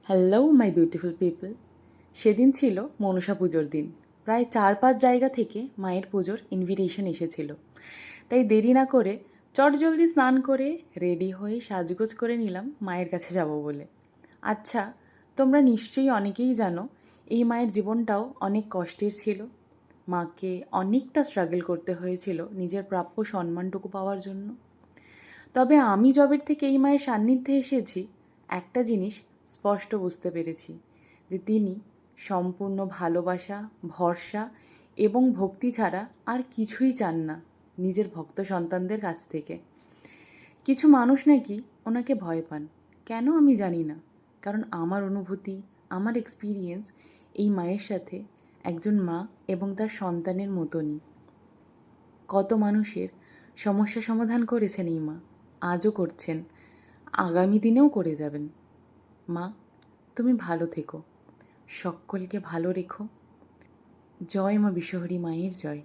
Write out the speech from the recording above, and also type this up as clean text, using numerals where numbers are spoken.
Hello my beautiful people. সেদিন ছিল মনসা পুজোর দিন। প্রায় 4-5 জায়গা থেকে মায়ের পুজোর ইনভিটেশন এসেছিল। তাই দেরি না করে চটজলদি স্নান করে রেডি হয়ে সাজগোজ করে নিলাম মায়ের কাছে যাব বলে। আচ্ছা, তোমরা নিশ্চয়ই অনেকেই জানো এই মায়ের জীবনটাও অনেক কষ্টের ছিল। মাকে অনেকটা স্ট্রাগল করতে হয়েছিল নিজের প্রাপ্য সম্মানটুকু পাওয়ার জন্য। তবে আমি যবের থেকে এই মায়ের সান্নিধ্যে এসেছি, একটা জিনিস স্পষ্ট বুঝতে পেরেছি যে তিনি সম্পূর্ণ ভালোবাসা, ভরসা এবং ভক্তি ছাড়া আর কিছুই চান না নিজের ভক্ত সন্তানদের কাছ থেকে। কিছু মানুষ নাকি ওনাকে ভয় পান, কেন আমি জানি না। কারণ আমার অনুভূতি, আমার এক্সপিরিয়েন্স এই মায়ের সাথে একজন মা এবং তার সন্তানের মতনই। কত মানুষের সমস্যা সমাধান করেছেন এই মা, আজও করছেন, আগামী দিনেও করে যাবেন। মা, তুমি ভালো থেকো, সকলকে ভালো রেখো। জয় মা বিশ্বহরী মায়ের জয়।